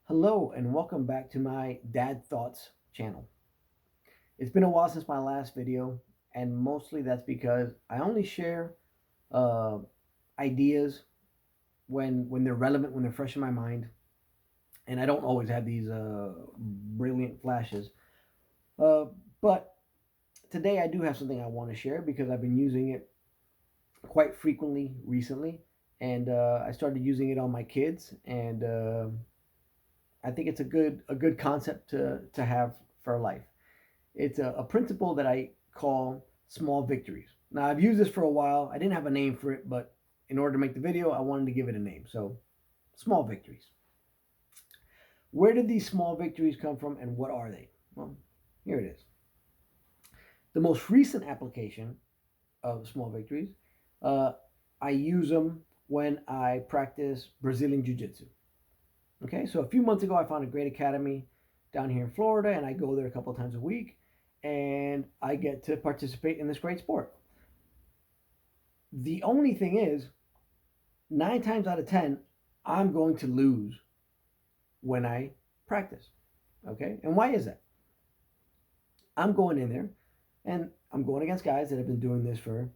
Hello and welcome back to my Dad Thoughts channel. It's been a while since my last video, and mostly that's because I only share uh, ideas when they're relevant, when they're fresh in my mind, and I don't always have these brilliant flashes. Uh, but today I do have something I want to share because I've been using it quite frequently recently, and I started using it on my kids, and I think it's a good concept to have for life. It's a principle that I call small victories. Now, I've used this for a while. I didn't have a name for it, but in order to make the video, I wanted to give it a name. So, small victories. Where did these small victories come from and what are they? Well, here it is. The most recent application of small victories, uh, I use them when I practice Brazilian Jiu Jitsu. Okay, so a few months ago, I found a great academy down here in Florida, and I go there a couple of times a week, and I get to participate in this great sport. The only thing is, 9 times out of 10, I'm going to lose when I practice. Okay, and why is that? I'm going in there, and I'm going against guys that have been doing this for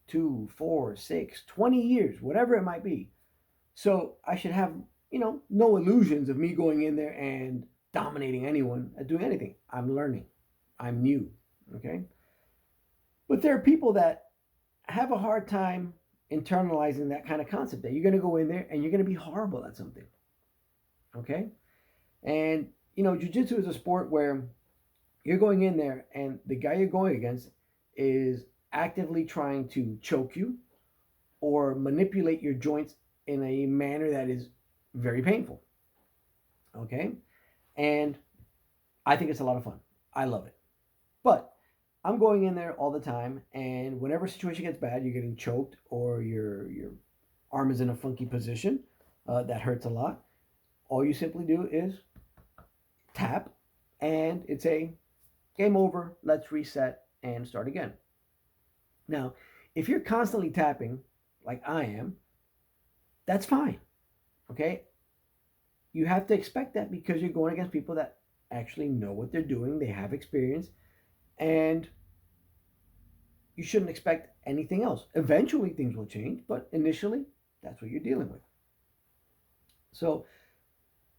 2, 4, 6, 20 years, whatever it might be. So I should have, no illusions of me going in there and dominating anyone at doing anything. I'm learning. I'm new. Okay. But there are people that have a hard time internalizing that kind of concept that you're going to go in there and you're going to be horrible at something. Okay. And, jujitsu is a sport where you're going in there and the guy you're going against is actively trying to choke you or manipulate your joints in a manner that is very painful. Okay. And I think it's a lot of fun. I love it. But I'm going in there all the time, and whenever a situation gets bad, you're getting choked or your arm is in a funky position that hurts a lot. All you simply do is tap, and it's a game over. Let's reset and start again. Now, if you're constantly tapping, like I am, that's fine. Okay, you have to expect that because you're going against people that actually know what they're doing. They have experience, and you shouldn't expect anything else. Eventually, things will change, but initially, that's what you're dealing with. So,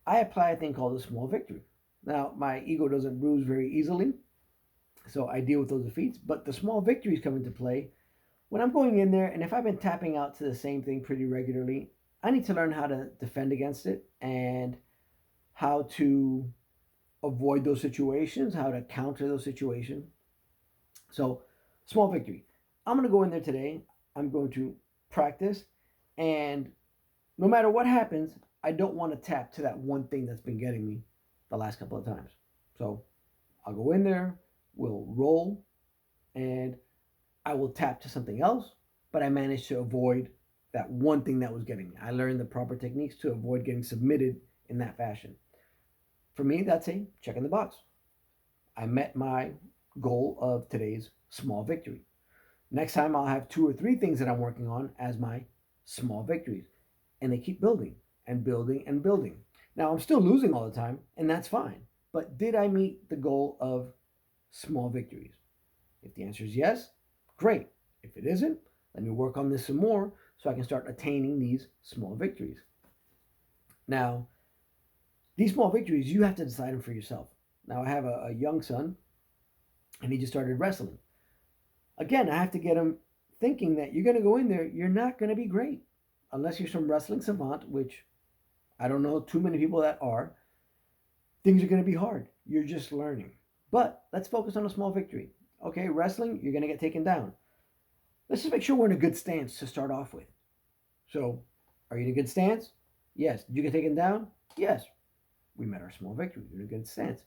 I apply a thing called a small victory. Now, my ego doesn't bruise very easily, so I deal with those defeats, but the small victories come into play when I'm going in there, and if I've been tapping out to the same thing pretty regularly, I need to learn how to defend against it and how to avoid those situations, how to counter those situations. So, small victory. I'm going to go in there today. I'm going to practice. And no matter what happens, I don't want to tap to that one thing that's been getting me the last couple of times. So, I'll go in there, we'll roll, and I will tap to something else. But I managed to avoid that one thing that was getting me. I learned the proper techniques to avoid getting submitted in that fashion. For me, that's a check in the box. I met my goal of today's small victory. Next time, I'll have 2 or 3 things that I'm working on as my small victories. And they keep building and building and building. Now, I'm still losing all the time, and that's fine. But did I meet the goal of small victories? If the answer is yes, great. If it isn't, let me work on this some more so I can start attaining these small victories. Now, these small victories, you have to decide them for yourself. Now, I have a young son, and he just started wrestling. Again, I have to get him thinking that you're going to go in there, you're not going to be great unless you're some wrestling savant, which I don't know too many people that are. Things are going to be hard. You're just learning. But let's focus on a small victory. Okay, wrestling, you're going to get taken down. Let's just make sure we're in a good stance to start off with. So, are you in a good stance? Yes. Did you get taken down? Yes. We met our small victory. You're in a good stance.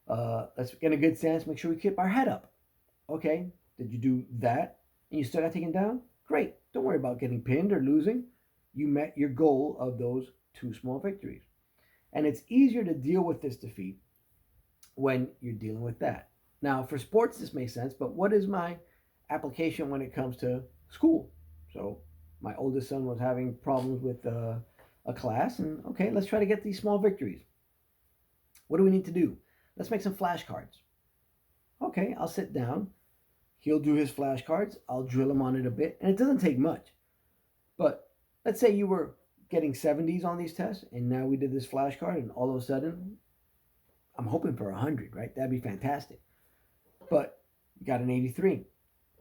Let's get in a good stance. Make sure we keep our head up. Okay. Did you do that and you still got taken down? Great. Don't worry about getting pinned or losing. You met your goal of those 2 small victories. And it's easier to deal with this defeat when you're dealing with that. Now, for sports, this makes sense, but what is my application when it comes to school? So, my oldest son was having problems with a class, and okay, let's try to get these small victories. What do we need to do? Let's make some flashcards. Okay, I'll sit down. He'll do his flashcards. I'll drill him on it a bit. And it doesn't take much. But let's say you were getting 70s on these tests, and now we did this flashcard, and all of a sudden, I'm hoping for 100, right? That'd be fantastic. But you got an 83.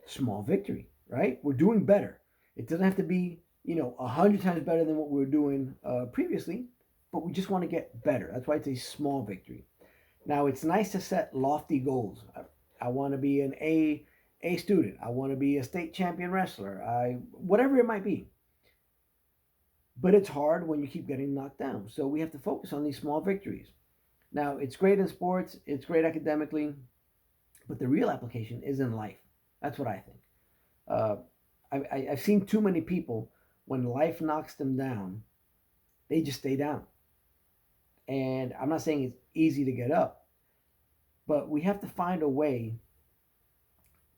Small victory, right? We're doing better. It doesn't have to be, 100 times better than what we were doing previously, but we just want to get better. That's why it's a small victory. Now, it's nice to set lofty goals. I want to be an A student. I want to be a state champion wrestler. Whatever it might be. But it's hard when you keep getting knocked down. So we have to focus on these small victories. Now, it's great in sports, it's great academically, but the real application is in life. That's what I think. Uh, I've seen too many people, when life knocks them down, they just stay down. And I'm not saying it's easy to get up, but we have to find a way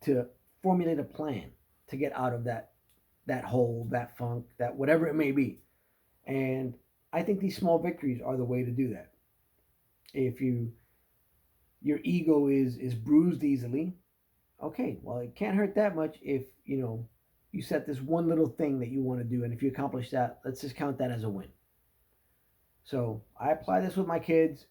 to formulate a plan to get out of that hole, that funk, that whatever it may be. And I think these small victories are the way to do that. If your ego is bruised easily, okay, well, it can't hurt that much if you set this one little thing that you want to do, and if you accomplish that, let's just count that as a win. So I apply this with my kids.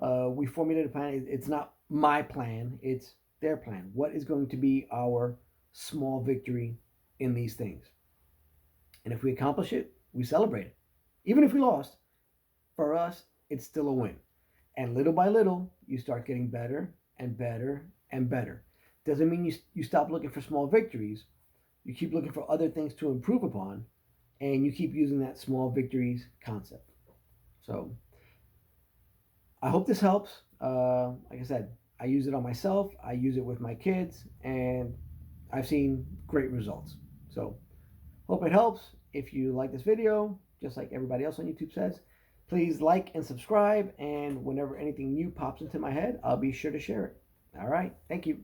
We formulated a plan. It's not my plan; it's their plan. What is going to be our small victory in these things? And if we accomplish it, we celebrate it. Even if we lost, for us, it's still a win. And little by little, you start getting better and better and better. Doesn't mean you stop looking for small victories. You keep looking for other things to improve upon, and you keep using that small victories concept. So I hope this helps. Like I said, I use it on myself, I use it with my kids, and I've seen great results. So hope it helps. If you like this video, just like everybody else on YouTube says, please like and subscribe. And whenever anything new pops into my head, I'll be sure to share it. All right. Thank you.